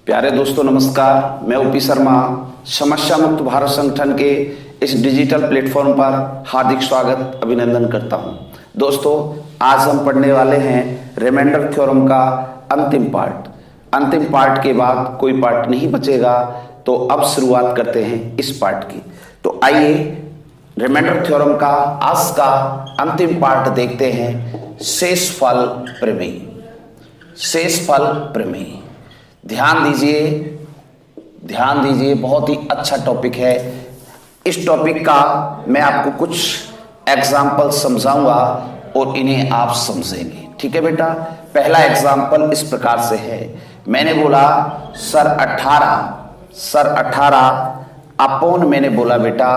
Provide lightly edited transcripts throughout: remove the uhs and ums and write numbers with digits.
प्यारे दोस्तों नमस्कार, मैं ओपी शर्मा समस्या मुक्त भारत संगठन के इस डिजिटल प्लेटफॉर्म पर हार्दिक स्वागत अभिनंदन करता हूं। दोस्तों आज हम पढ़ने वाले हैं रिमाइंडर थ्योरम का अंतिम पार्ट। अंतिम पार्ट के बाद कोई पार्ट नहीं बचेगा, तो अब शुरुआत करते हैं इस पार्ट की। तो आइए रिमाइंडर थ्योरम का आज का अंतिम पार्ट देखते हैं, शेषफल प्रमेय। शेषफल प्रमेय, ध्यान दीजिए, बहुत ही अच्छा टॉपिक है। इस टॉपिक का मैं आपको कुछ एग्जाम्पल समझाऊंगा और इन्हें आप समझेंगे। ठीक है बेटा, पहला एग्जाम्पल इस प्रकार से है। मैंने बोला सर 18 अपॉन, मैंने बोला बेटा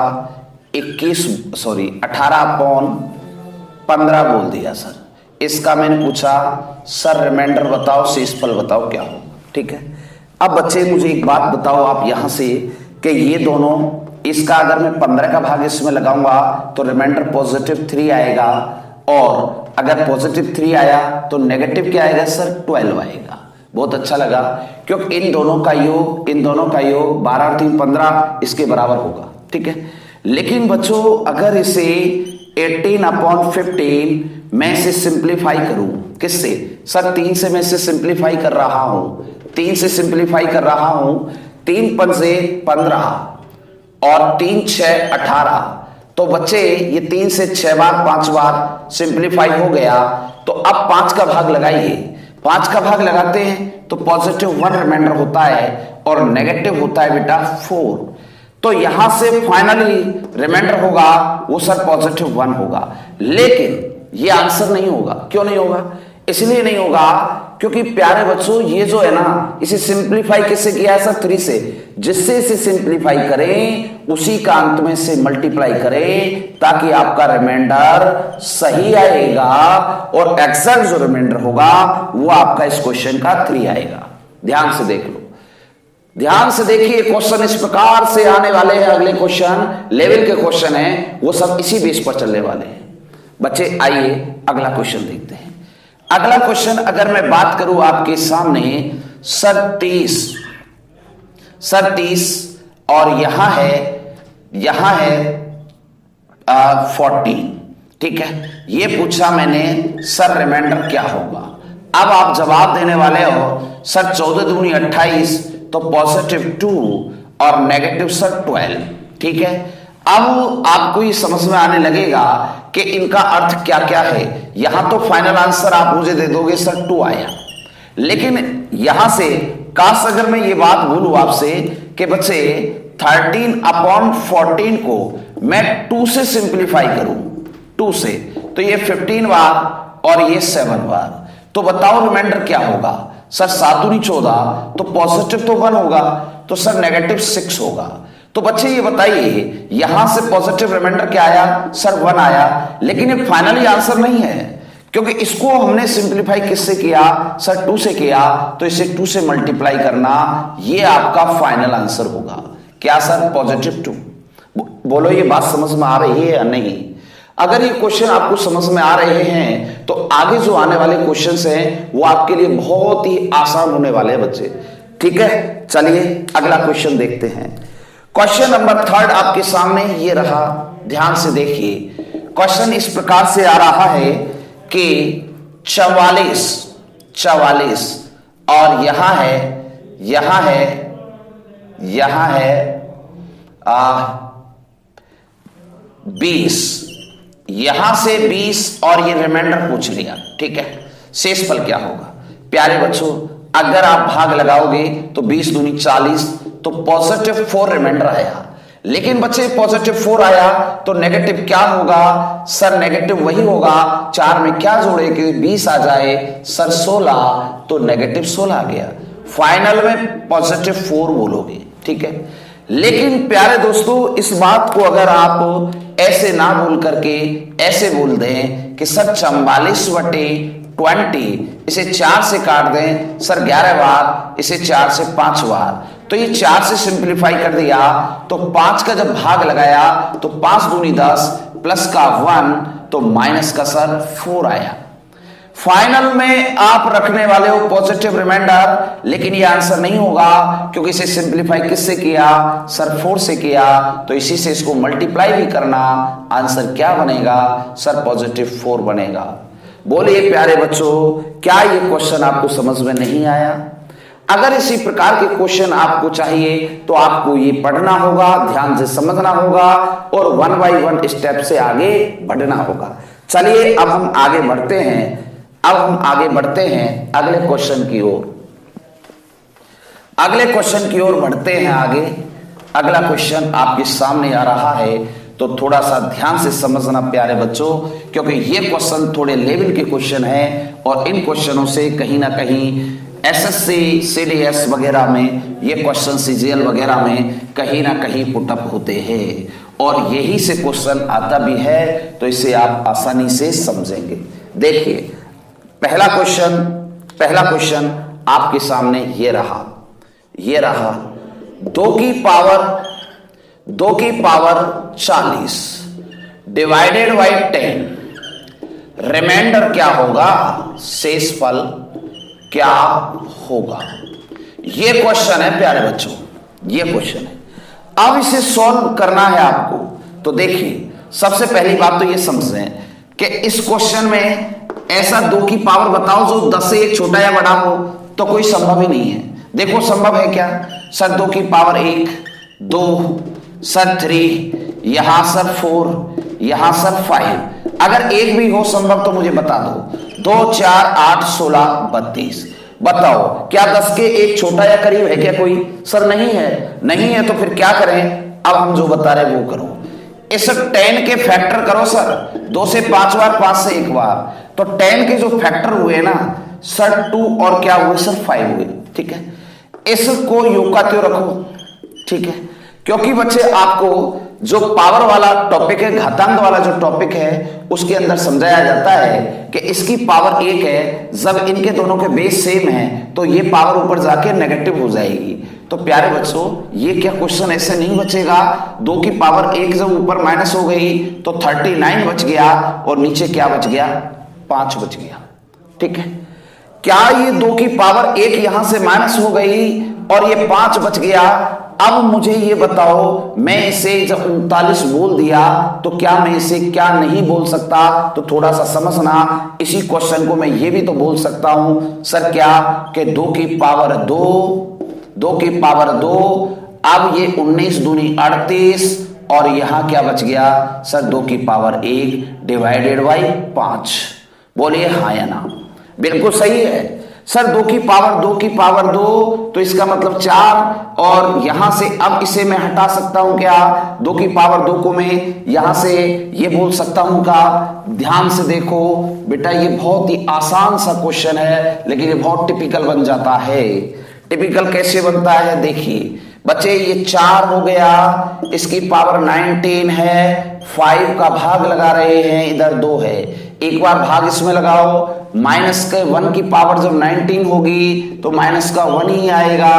18 अपॉन 15 बोल दिया सर। इसका मैंने पूछा सर रिमाइंडर बताओ, शेषफल बताओ क्या हो। ठीक है, अब बच्चे मुझे एक बात बताओ आप यहां से कि ये दोनों, इसका अगर मैं 15 का भाग इसमें लगाऊंगा तो रिमाइंडर पॉजिटिव 3 आएगा, और अगर पॉजिटिव 3 आया तो नेगेटिव क्या आएगा सर, 12 आएगा। बहुत अच्छा लगा, क्योंकि इन दोनों का योग 12 और 3 15 इसके बराबर होगा। ठीक है, लेकिन बच्चों अगर इसे 18 अपॉन 15 मैं इसे सिंप्लीफाई करूं, किससे सर, 3 से मैं इसे सिंप्लीफाई कर रहा हूं, 3 से सिंप्लीफाई कर रहा हूं। 3 पंजे 15 और 3 6 18। तो बच्चे ये 3 से 6 बार 5 बार सिंप्लीफाई हो गया। तो अब 5 का भाग लगाइए। 5 का भाग लगाते हैं तो पॉजिटिव 1 रिमाइंडर होता है और नेगेटिव होता है बेटा 4। तो यहां से फाइनली रिमाइंडर होगा वो सर पॉजिटिव 1 होगा। लेकिन ये आंसर नहीं होगा। क्यों नहीं होगा? इसलिए नहीं होगा क्योंकि प्यारे बच्चों ये जो है ना, इसे सिंप्लीफाई किससे किया है सर, 3 से। जिससे इसे सिंप्लीफाई करें उसी का अंत में से मल्टीप्लाई करें, ताकि आपका रिमाइंडर सही आएगा और एग्जैक्ट जो रिमाइंडर होगा वो आपका इस क्वेश्चन का 3 आएगा। ध्यान से देख लो, ध्यान से देखिए, क्वेश्चन इस प्रकार से आने वाले हैं। अगले क्वेश्चन लेवल के क्वेश्चन है, वो सब इसी बेस पर चलने वाले हैं। बच्चे आइए अगला क्वेश्चन देखते हैं। अगला क्वेश्चन अगर मैं बात करूं आपके सामने, सर 30 और यहां है 14। ठीक है, ये पूछा मैंने सर रिमाइंडर क्या होगा। अब आप जवाब देने वाले हो सर 14 दूनी 28, तो पॉजिटिव 2 और नेगेटिव सर 12। ठीक है, अब आपको ये समझ में आने लगेगा कि इनका अर्थ क्या क्या है। यहां तो फाइनल आंसर आप मुझे दे दोगे सर 2 आया, लेकिन यहां से काश अगर मैं ये बात बोलूं आपसे कि बच्चे 13 अपॉन 14 को मैं 2 से सिंप्लीफाई करूं, 2 से, तो ये 15 बार और ये 7 बार। तो बताओ रिमाइंडर क्या होगा सर, 7 दूनी 14, तो पॉजिटिव तो 1 होगा, तो सर नेगेटिव 6 होगा। तो बच्चे ये बताइए यहां से पॉजिटिव रिमाइंडर क्या आया सर, 1 आया, लेकिन ये फाइनली आंसर नहीं है, क्योंकि इसको हमने सिंप्लीफाई किससे किया सर, 2 से किया। तो इसे 2 से मल्टीप्लाई करना, ये आपका फाइनल आंसर होगा। क्या सर, पॉजिटिव 2। बोलो ये बात समझ में आ रही है या नहीं? अगर ये क्वेश्चन आपको समझ में आ रहे हैं तो आगे जो आने वाले क्वेश्चंस हैं वो आपके लिए बहुत ही आसान होने वाले हैं बच्चे। ठीक है, चलिए अगला क्वेश्चन देखते हैं। क्वेश्चन नंबर 3 आपके सामने ये रहा। ध्यान से देखिए, क्वेश्चन इस प्रकार से आ रहा है कि 44 और यहां है 20, यहां से 20 और ये रिमाइंडर पूछ लिया। ठीक है, शेषफल क्या होगा? प्यारे बच्चों अगर आप भाग लगाओगे तो 20 दूनी 40, तो पॉजिटिव 4 रिमाइंडर आया। लेकिन बच्चे पॉजिटिव 4 आया तो नेगेटिव क्या होगा सर, नेगेटिव वही होगा, 4 में क्या जोड़े कि 20 आ जाए सर 16, तो नेगेटिव 16 आ गया। फाइनल में पॉजिटिव 4 बोलोगे। ठीक है, लेकिन प्यारे दोस्तों इस बात को अगर आप ऐसे ना बोल करके ऐसे बोल दें कि सर 44/20, इसे 4 से काट दें सर 11 बार, इसे 4 से 5 बार, तो ये 4 से सिंप्लीफाई कर दिया। तो 5 का जब भाग लगाया तो 5 दूनी 10 प्लस का 1, तो माइनस का सर 4 आया। फाइनल में आप रखने वाले हो पॉजिटिव रिमाइंडर, लेकिन ये आंसर नहीं होगा क्योंकि इसे सिंप्लीफाई किससे किया सर 4 से किया, तो इसी से इसको मल्टीप्लाई भी करना, आंसर क्या बनेगा सर पॉजिटिव 4 बनेगा। बोलिए प्यारे बच्चों, क्या ये क्वेश्चन आपको समझ में नहीं आया? अगर इसी प्रकार के क्वेश्चन आपको चाहिए तो आपको ये पढ़ना होगा, ध्यान से समझना होगा और 1 बाय 1 स्टेप से आगे बढ़ना होगा। चलिए अब हम आगे बढ़ते हैं, अगले क्वेश्चन की ओर। अगले क्वेश्चन की ओर बढ़ते हैं आगे। अगला क्वेश्चन आपके सामने आ रहा है, तो थोड़ा सा ध्यान से समझना प्यारे बच्चों, क्योंकि ये क्वेश्चन थोड़े लेवल के क्वेश्चन हैं और इन क्वेश्चनों से कहीं ना कहीं एसएससी, सीडीएस वगैरह में ये क्वेश्चन, सीजीएल वगैरह में कहीं ना कहीं पुटअप होते हैं और यही से क्वेश्चन आता भी है, तो इसे आप आसानी से समझेंगे। देखिए पहला क्वेश्चन आपके सामने ये रहा 2 की पावर 40 डिवाइडेड बाई 10, रिमाइंडर क्या होगा, शेषफल क्या होगा? ये क्वेश्चन है प्यारे बच्चों, ये क्वेश्चन है। अब इसे सॉल्व करना है आपको, तो देखिए सबसे पहली बात तो ये समझें कि इस क्वेश्चन में ऐसा 2 की पावर बताओ जो 10 से 1 छोटा या बड़ा हो, तो कोई संभव ही नहीं है। देखो संभव है क्या सर, 2 की पावर 1, 2 सर 3, यहां सर 4, यहां सर 5। अगर एक भी हो संभव तो मुझे बता दो। 2 4 8 16 32। बताओ क्या 10 के 1 छोटा या करीब है क्या कोई? सर नहीं है तो फिर क्या करें? अब हम जो बता रहे वो करो। इस 10 के फैक्टर करो सर, 2 से 5 बार, 5 से 1 बार, तो 10 के जो फैक्टर हुए ना सर 2 और क्या हुए सर 5 हुए। ठीक है, इसको योग का त्यों रखो। ठीक है, क्योंकि बच्चे आपको जो पावर वाला टॉपिक है, घातांक वाला जो टॉपिक है, उसके अंदर समझाया जाता है कि इसकी पावर 1 है, जब इनके दोनों के बेस सेम है तो ये पावर ऊपर जाके नेगेटिव हो जाएगी। तो प्यारे बच्चों ये क्या क्वेश्चन ऐसे नहीं बचेगा। 2 की पावर 1 जब ऊपर माइनस हो गई तो 39 बच गया और नीचे क्या बच गया, 5 बच गया। ठीक है, क्या ये 2 की पावर 1 यहां से माइनस हो गई और ये 5 बच गया? अब मुझे ये बताओ, मैं इसे जब 39 बोल दिया तो क्या मैं इसे क्या नहीं बोल सकता? तो थोड़ा सा समझना, इसी क्वेश्चन को मैं ये भी तो बोल सकता हूं सर क्या कि 2 की पावर 2, अब ये 19 दूनी 38 और यहां क्या बच गया सर 2 की पावर 1 डिवाइडेड बाई 5। बोलिए हाँ या ना? बिल्कुल सही है सर। 2 की पावर 2 तो इसका मतलब 4, और यहां से अब इसे मैं हटा सकता हूं क्या? 2 की पावर 2 को मैं यहां से ये बोल सकता हूं का? ध्यान से देखो बेटा, ये बहुत ही आसान सा क्वेश्चन है, लेकिन ये बहुत टिपिकल बन जाता है। टिपिकल कैसे बनता है देखिए बच्चे, ये 4 हो गया, इसकी पावर 19 है, 5 का भाग लगा रहे हैं, इधर 2 है, एक बार भाग इसमें लगाओ, माइनस के 1 की पावर जब 19 होगी तो माइनस का 1 ही आएगा,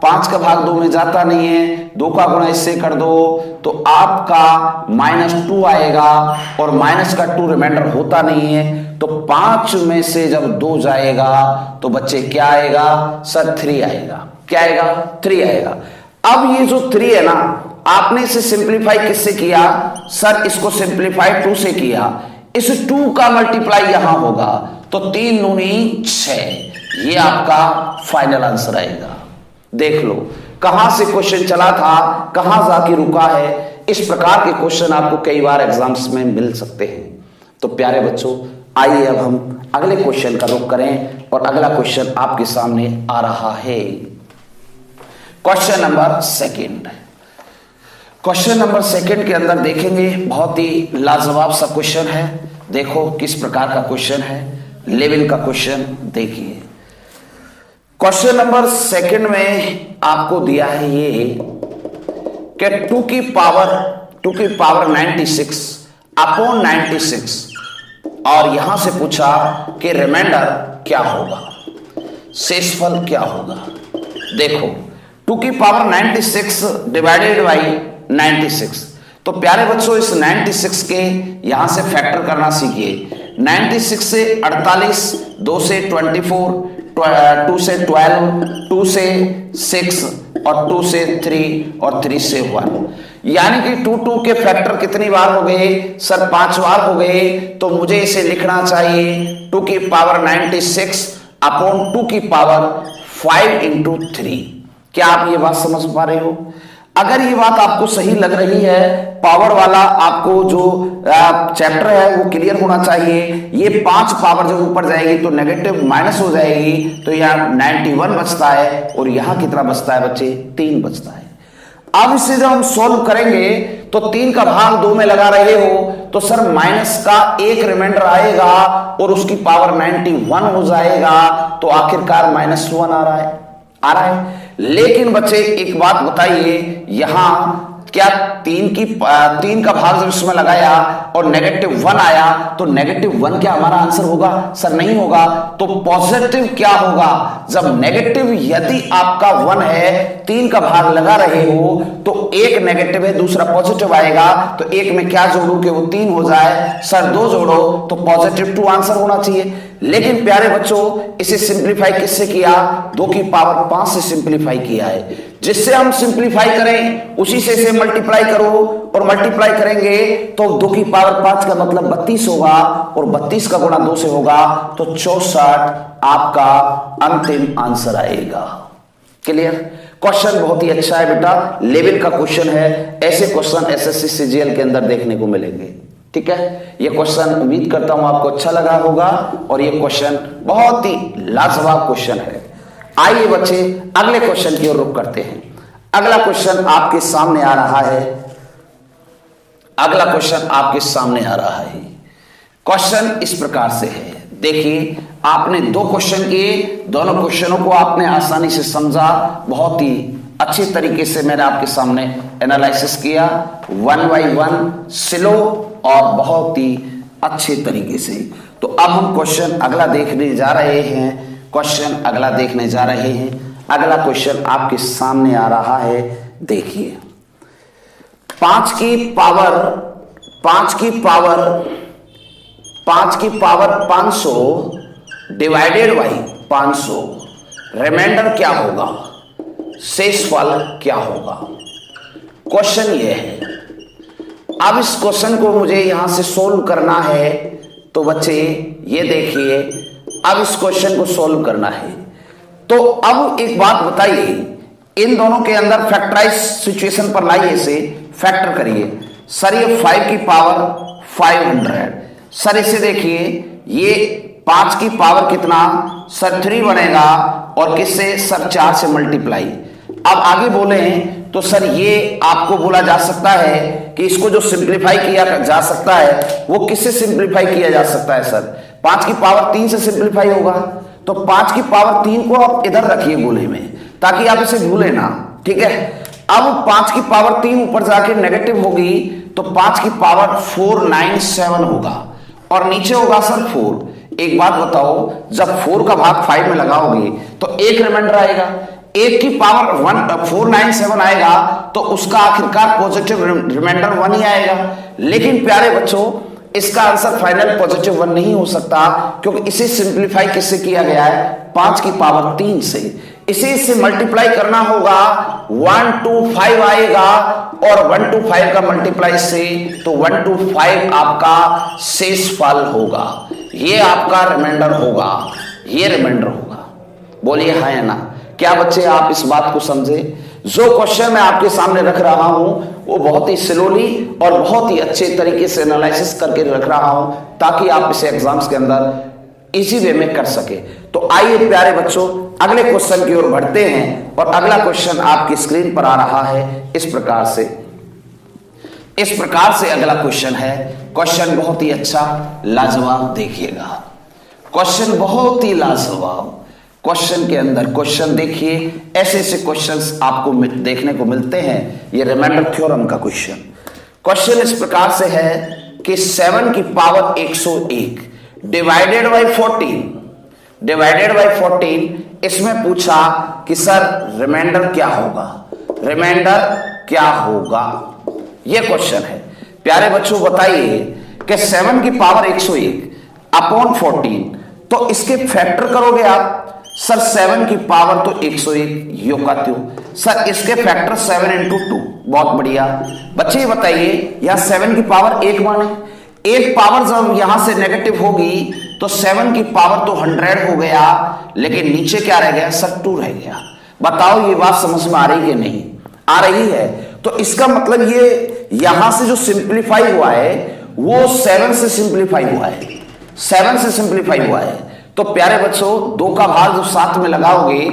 5 का भाग 2 में जाता नहीं है, 2 का गुणा इससे कर दो तो आपका -2 आएगा और माइनस का 2 रिमाइंडर होता नहीं है, तो 5 में से जब 2 जाएगा तो बच्चे क्या आएगा सर 3 आएगा। क्या आएगा? 3 आएगा। अब ये जो 3 है ना, आपने इसे सिंप्लीफाई किससे किया सर? इसको सिंप्लीफाई 2 से किया, इस 2 का मल्टीप्लाई यहां होगा तो 3 दूनी 6, ये आपका फाइनल आंसर आएगा। देख लो कहां से क्वेश्चन चला था, कहां जाके रुका है। इस प्रकार के क्वेश्चन आपको कई बार एग्जाम्स में मिल सकते हैं। तो प्यारे बच्चों आइए अब हम अगले क्वेश्चन का रुख करें और अगला क्वेश्चन आपके सामने आ रहा है। Question number 2। क्वेश्चन नंबर 2 के अंदर देखेंगे, बहुत ही लाजवाब सा क्वेश्चन है। देखो किस प्रकार का क्वेश्चन है, लेवल का क्वेश्चन देखिए। क्वेश्चन नंबर 2 में आपको दिया है ये कि 2 की पावर 96 अपॉन 96 और यहां से पूछा कि रिमाइंडर क्या होगा, शेषफल क्या होगा। देखो 2 की पावर 96 डिवाइडेड बाई 96, तो प्यारे बच्चों इस 96 के यहां से फैक्टर करना सीखिए। 96 से 48, 2 से 24, 2 से 12, 2 से 6 और 2 से 3 और 3 से 1, यानी कि 2 के फैक्टर कितनी बार हो गए सर? 5 बार हो गए। तो मुझे इसे लिखना चाहिए 2 की पावर 96 अपॉन 2 की पावर 5 इंटू 3। क्या आप ये बात समझ पा रहे हो? अगर ये बात आपको सही लग रही है, पावर वाला आपको जो चैप्टर है वो क्लियर होना चाहिए। ये 5 पावर जब ऊपर जाएगी तो नेगेटिव माइनस हो जाएगी, तो यहाँ 91 बचता है और यहाँ कितना बचता है बच्चे? 3 बचता है। अब इसे जब हम सोल्व करेंगे तो 3 का भाग 2 में लगा रहे हो तो सर माइनस का एक रिमाइंडर आएगा और उसकी पावर 91 हो जाएगा, तो आखिरकार -1 आ रहा है। लेकिन बच्चे एक बात बताइए, यहां क्या 3 का भाग जब इसमें लगाया और -1 आया तो -1 क्या हमारा आंसर होगा? सर नहीं होगा। तो पॉजिटिव क्या होगा? जब नेगेटिव यदि आपका 1 है, 3 का भाग लगा रहे हो तो एक नेगेटिव है दूसरा पॉजिटिव आएगा, तो एक में क्या जोड़ू कि वो 3 हो जाए? सर 2 जोड़ो तो पॉजिटिव 2 आंसर होना चाहिए। लेकिन प्यारे बच्चों इसे सिंप्लीफाई किससे किया? 2 की पावर 5 से सिंप्लीफाई किया है। जिससे हम सिंप्लीफाई करें उसी से इसे मल्टीप्लाई करो और मल्टीप्लाई करेंगे तो 2 की पावर 5 का मतलब 32 होगा और 32 का गुणा 2 से होगा तो 64 आपका अंतिम आंसर आएगा। क्लियर? क्वेश्चन बहुत ही अच्छा है बेटा, लेवल का क्वेश्चन है। ऐसे क्वेश्चन एसएससी सीजीएल के अंदर देखने को मिलेंगे। ठीक है, ये क्वेश्चन उम्मीद करता हूं आपको अच्छा लगा होगा और ये क्वेश्चन बहुत ही लाजवाब क्वेश्चन है। आइए बच्चे अगले क्वेश्चन की ओर रुख करते हैं। अगला क्वेश्चन आपके सामने आ रहा है। अगला क्वेश्चन आपके सामने आ रहा है। क्वेश्चन इस प्रकार से है, देखिए आपने 2 क्वेश्चन किए, दोनों क्वेश्चनों को आपने आसानी से समझा, बहुत ही अच्छे तरीके से मैंने आपके सामने एनालिसिस किया, 1 by 1 स्लो और बहुत ही अच्छे तरीके से। तो अब हम क्वेश्चन अगला देखने जा रहे हैं। अगला क्वेश्चन आपके सामने आ रहा है। देखिए 5 की पावर 500 डिवाइडेड बाई 500, रिमाइंडर क्या होगा? शेषफल क्या होगा? क्वेश्चन ये है। अब इस क्वेश्चन को मुझे यहां से सोल्व करना है। तो बच्चे ये देखिए, अब इस क्वेश्चन को सोल्व करना है। तो अब एक बात बताइए, इन दोनों के अंदर फैक्टराइज सिचुएशन पर लाइए, इसे फैक्टर करिए। सर ये 5 की पावर 500, सर इसे देखिए, ये 5 की पावर कितना? सर 3 बनेगा और किससे? सर 4 से मल्टीप्लाई। अब आगे बोले तो सर ये आपको बोला जा सकता है कि इसको जो सिंप्लीफाई किया जा सकता है वो किससे सिंप्लीफाई किया जा सकता है? सर 5 की पावर 3 से सिंप्लीफाई होगा। तो 5 की पावर 3 को आप इधर रखिए गोले में, ताकि आप इसे भूले ना। ठीक है, अब 5 की पावर 3 ऊपर जाके नेगेटिव होगी तो 5 की पावर 497 होगा और नीचे होगा सर 4। एक बात बताओ, जब 4 का भाग 5 में लगाओगे तो एक रिमाइंडर आएगा, 1 की पावर 497 आएगा तो उसका आखिरकार पॉजिटिव रिमाइंडर 1 ही आएगा। लेकिन प्यारे बच्चों इसका आंसर फाइनल पॉजिटिव 1 नहीं हो सकता, क्योंकि इसे सिंप्लीफाई किससे किया गया है? 5 की पावर 3 से। इसे इससे मल्टीप्लाई करना होगा, 125 आएगा और 125 का मल्टीप्लाई से तो 125 आपका शेषफल होगा, ये आपका रिमाइंडर होगा, ये रिमाइंडर होगा। बोलिए हाँ या ना? क्या बच्चे आप इस बात को समझे? जो क्वेश्चन मैं आपके सामने रख रहा हूं वो बहुत ही स्लोली और बहुत ही अच्छे तरीके से एनालिसिस करके रख रहा हूं, ताकि आप इसे एग्जाम्स के अंदर इजी वे में कर सके। तो आइए प्यारे बच्चों अगले क्वेश्चन की ओर बढ़ते हैं और अगला क्वेश्चन आपकी स्क्रीन पर आ रहा है इस प्रकार से अगला क्वेश्चन है। क्वेश्चन बहुत ही अच्छा लाजवाब, देखिएगा क्वेश्चन बहुत ही लाजवाब। क्वेश्चन के अंदर क्वेश्चन देखिए, ऐसे ऐसे क्वेश्चंस आपको देखने को मिलते हैं। ये रिमाइंडर थ्योरम का क्वेश्चन इस प्रकार से है कि 7 की पावर 101 डिवाइडेड बाई 14, इसमें पूछा कि सर रिमाइंडर क्या होगा? ये क्वेश्चन है। प्यारे बच्चों बताइए कि 7 की पावर 101 अपॉन 14, तो इसके फैक्टर करोगे आप। सर 7 की पावर तो 101 यो का त्यों। सर इसके फैक्टर 7 इंटू 2, बहुत बढ़िया। बच्चे ये बताइए यहां 7 की पावर 1 माने, एक पावर जब यहां से नेगेटिव होगी तो 7 की पावर तो 100 हो गया, लेकिन नीचे क्या रह गया सर 2 रह गया। बताओ ये बात समझ में आ रही कि नहीं आ रही है? तो इसका मतलब ये यहां से जो सिंप्लीफाई हुआ है वो 7 से सिंप्लीफाई हुआ है, 7 से सिंप्लीफाई हुआ है। तो प्यारे बच्चों 2 का भाग जो साथ में लगाओगे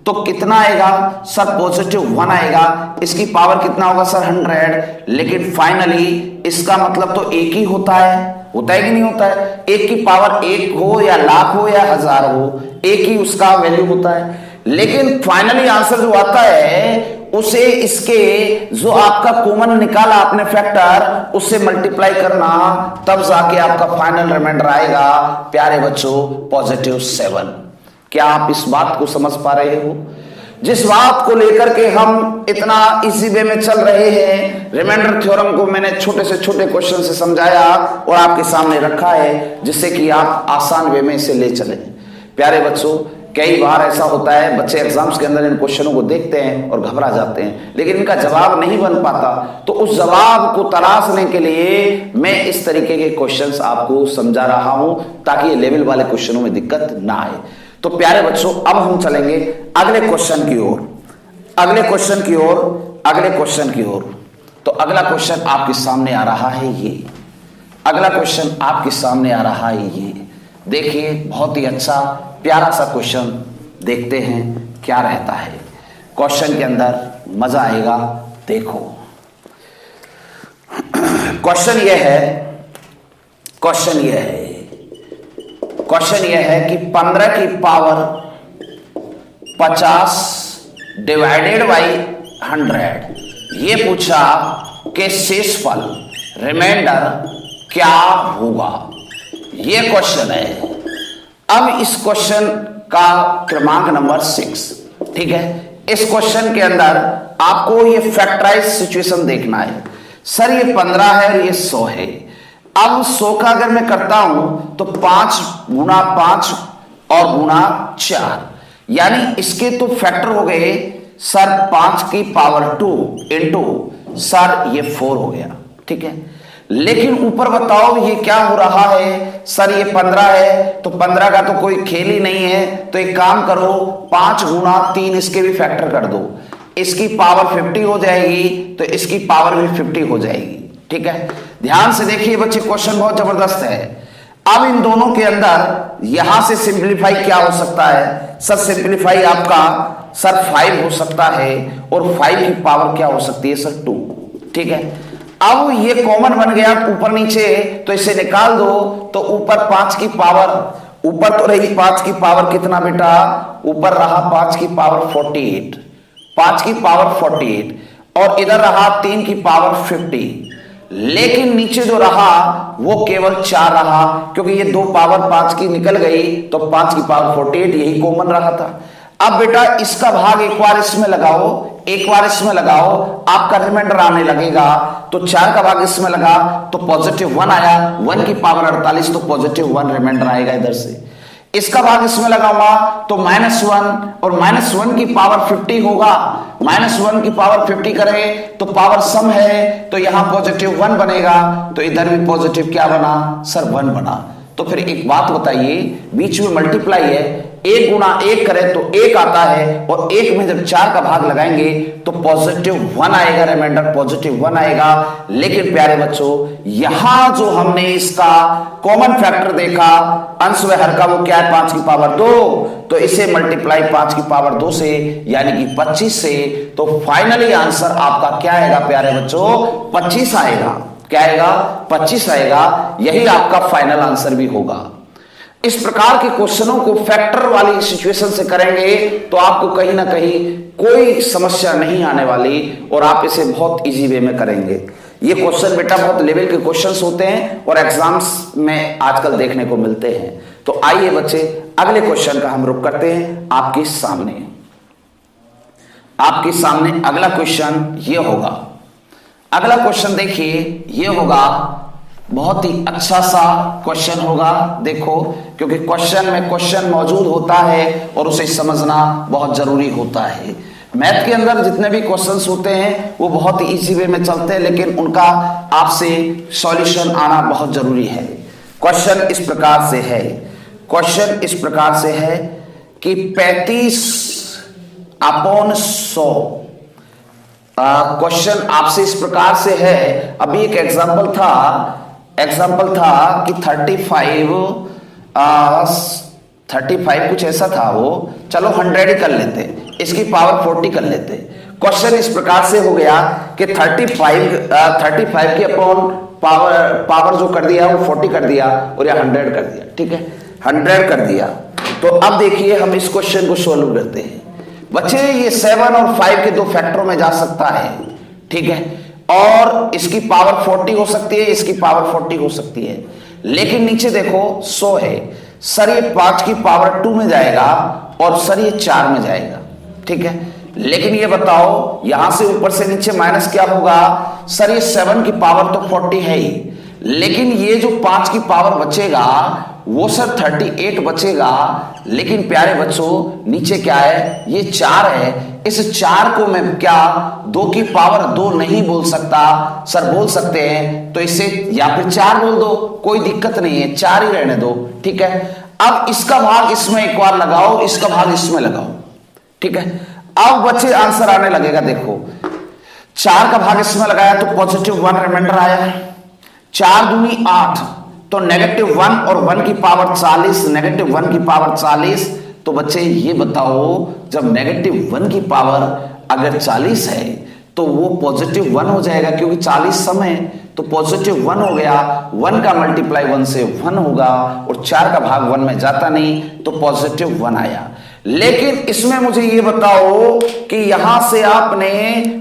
तो कितना आएगा सर +1 आएगा। इसकी पावर कितना होगा सर 100, लेकिन फाइनली इसका मतलब तो एक ही होता है कि नहीं होता है? एक की पावर 1 हो या लाख हो या हजार हो, एक ही उसका वैल्यू होता है। लेकिन फाइनली आंसर जो आता है उसे इसके जो आपका कॉमन निकाला आपने फैक्टर, उससे मल्टीप्लाई करना, तब जाके आपका फाइनल रिमाइंडर आएगा प्यारे बच्चों +7। क्या आप इस बात को समझ पा रहे हो? जिस बात को लेकर के हम इतना इजी वे में चल रहे हैं, रिमाइंडर थ्योरम को मैंने छोटे से छोटे क्वेश्चन से समझाया और आपके सामने रखा है, जिससे कि आप आसान वे में इसे ले चलें। प्यारे बच्चों कई बार ऐसा होता है बच्चे एग्जाम्स के अंदर इन क्वेश्चनों को देखते हैं और घबरा जाते हैं, लेकिन इनका जवाब नहीं बन पाता। तो उस जवाब को तलाशने के लिए मैं इस तरीके के क्वेश्चंस आपको समझा रहा हूं, ताकि ये लेवल वाले क्वेश्चनों में दिक्कत ना आए। तो प्यारे बच्चों अब हम चलेंगे अगले क्वेश्चन की ओर, अगले क्वेश्चन की ओर। तो अगला क्वेश्चन आपके सामने आ रहा है ये, अगला क्वेश्चन आपके सामने आ रहा है ये। देखिए बहुत ही अच्छा प्यारा सा क्वेश्चन, देखते हैं क्या रहता है क्वेश्चन के अंदर, मजा आएगा। देखो क्वेश्चन यह है कि 15 की पावर 50 डिवाइडेड बाई 100, ये पूछा कि शेषफल रिमाइंडर क्या होगा, ये क्वेश्चन है। अब इस क्वेश्चन का क्रमांक नंबर 6, ठीक है। इस क्वेश्चन के अंदर आपको ये फैक्टराइज सिचुएशन देखना है। सर ये 15 है और ये 100 है। अब 100 का अगर मैं करता हूं तो 5 गुना 5 और गुना 4, यानी इसके तो फैक्टर हो गए सर 5 की पावर 2 इंटू सर ये 4 हो गया, ठीक है। लेकिन ऊपर बताओ ये क्या हो रहा है, सर ये 15 है तो 15 का तो कोई खेल ही नहीं है। तो एक काम करो 5 गुना 3 इसके भी फैक्टर कर दो, इसकी पावर 50 हो जाएगी तो इसकी पावर भी 50 हो जाएगी, ठीक है। ध्यान से देखिए बच्चे क्वेश्चन बहुत जबरदस्त है। अब इन दोनों के अंदर यहां से सिंप्लीफाई क्या हो सकता है सर, सिंप्लीफाई आपका सर 5 हो सकता है और 5 की पावर क्या हो सकती है सर 2, ठीक है। अब ये कॉमन बन गया ऊपर नीचे, तो इसे निकाल दो। तो ऊपर 5 की पावर, ऊपर तो रही 5 की पावर कितना बेटा, ऊपर रहा 5 की पावर 48, 5 की पावर 48, और इधर रहा 3 की पावर 50। लेकिन नीचे जो रहा वो केवल 4 रहा, क्योंकि ये 2 पावर 5 की निकल गई तो 5 की पावर 48 यही कॉमन रहा था। अब बेटा इसका भाग एक बार इसमें लगाओ, एक बार इसमें लगाओ, आपका रिमाइंडर आने लगेगा। तो 4 का भाग इसमें लगा तो +1 आया, 1 की पावर 48 तो +1 रिमाइंडर आएगा इधर से। इसका भाग इसमें लगाऊंगा तो -1, और -1 की पावर 50 होगा, -1 की पावर 50 करें तो पावर सम है तो यहां +1 बनेगा, तो इधर भी पॉजिटिव क्या बना सर 1 बना। तो फिर एक बात बताइए, बीच में मल्टीप्लाई है, 1 गुना 1 करें तो 1 आता है, और 1 में जब 4 का भाग लगाएंगे तो +1 आएगा, रिमाइंडर +1 आएगा। लेकिन प्यारे बच्चों यहां जो हमने इसका कॉमन फैक्टर देखा अंश व हर का, वो क्या है 5 की पावर 2, तो इसे मल्टीप्लाई 5 की पावर 2 से यानी कि 25 से, तो फाइनली आंसर आपका क्या आएगा प्यारे बच्चों 25 आएगा। क्या आएगा 25 आएगा, यही आपका फाइनल आंसर भी होगा। इस प्रकार के क्वेश्चनों को फैक्टर वाली सिचुएशन से करेंगे तो आपको कहीं ना कहीं कोई समस्या नहीं आने वाली, और आप इसे बहुत इजी वे में करेंगे। ये क्वेश्चन बेटा बहुत लेवल के क्वेश्चंस होते हैं और एग्जाम्स में आजकल देखने को मिलते हैं। तो आइए बच्चे अगले क्वेश्चन का हम रुख करते हैं आपके सामने। आपके सामने अगला क्वेश्चन ये होगा, अगला क्वेश्चन देखिए, ये होगा बहुत ही अच्छा सा क्वेश्चन होगा, देखो, क्योंकि क्वेश्चन में क्वेश्चन मौजूद होता है और उसे समझना बहुत जरूरी होता है। मैथ के अंदर जितने भी क्वेश्चंस होते हैं वो बहुत ही इजी वे में चलते हैं, लेकिन उनका आपसे सॉल्यूशन आना बहुत जरूरी है। क्वेश्चन इस प्रकार से है, क्वेश्चन इस प्रकार से है कि 35/100। क्वेश्चन आपसे इस प्रकार से है, अभी एक एग्जांपल था कि 35 कुछ ऐसा था वो, चलो 100 ही कर लेते, इसकी पावर 40 कर लेते। क्वेश्चन इस प्रकार से हो गया कि 35 की अपॉन पावर जो कर दिया वो 40 कर दिया और या 100 कर दिया, ठीक है, 100 कर दिया। तो अब देखिए हम इस क्वेश्चन को सोल्व करते हैं। बच्चे ये 7 और 5 के दो फैक्टरों में जा सकता है, ठीक है, और इसकी पावर 40 हो सकती है, इसकी पावर 40 हो सकती है, लेकिन नीचे देखो 100 है सर, ये 5 की पावर 2 में जाएगा और सर ये 4 में जाएगा, ठीक है। लेकिन ये बताओ यहां से ऊपर से नीचे माइनस क्या होगा, सर ये 7 की पावर तो 40 है ही, लेकिन ये जो 5 की पावर बचेगा वो सर 38 बचेगा। लेकिन प्यारे बच्चों नीचे क्या है, ये 4 है, इस 4 को मैं क्या 2 की पावर 2 नहीं बोल सकता, सर बोल सकते हैं, तो इसे या फिर 4 बोल दो, कोई दिक्कत नहीं है, 4 ही रहने दो, ठीक है। अब इसका भाग इसमें एक बार लगाओ, इसका भाग इसमें लगाओ, ठीक है। अब बच्चे आंसर आने लगेगा, देखो 4 का भाग इसमें लगाया तो +1 रिमाइंडर आया, 4 दूनी 8, तो -1 और 1 की पावर 40, -1 की पावर 40। तो बच्चे ये बताओ जब -1 की पावर अगर 40 है तो वो +1 हो जाएगा, क्योंकि 40 समय तो +1 हो गया, 1 का मल्टीप्लाई 1 से 1 होगा और 4 का भाग 1 में जाता नहीं तो +1 आया। लेकिन इसमें मुझे ये बताओ कि यहां से आपने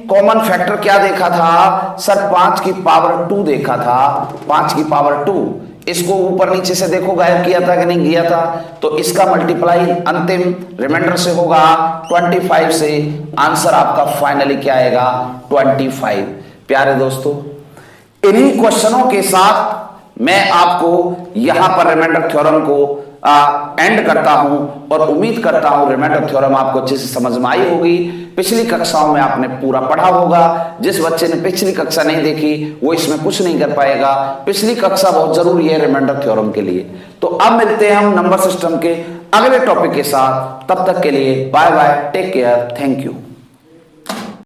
कॉमन फैक्टर क्या देखा था, सर 5 की पावर 2 देखा था, 5 की पावर 2, इसको ऊपर नीचे से देखो गायब किया था कि नहीं किया था, तो इसका मल्टीप्लाई अंतिम रिमाइंडर से होगा 25 से, आंसर आपका फाइनली क्या आएगा 25। प्यारे दोस्तों इन्हीं क्वेश्चनों के साथ मैं आपको यहां पर रिमाइंडर थ्योरम को एंड करता हूं और उम्मीद करता हूं रिमाइंडर थ्योरम आपको अच्छे से समझ में आई होगी। पिछली कक्षाओं में आपने पूरा पढ़ा होगा, जिस बच्चे ने पिछली कक्षा नहीं देखी वो इसमें कुछ नहीं कर पाएगा, पिछली कक्षा बहुत जरूरी है रिमाइंडर थ्योरम के लिए। तो अब मिलते हैं हम नंबर सिस्टम के अगले टॉपिक के साथ, तब तक के लिए bye bye, take care, thank you.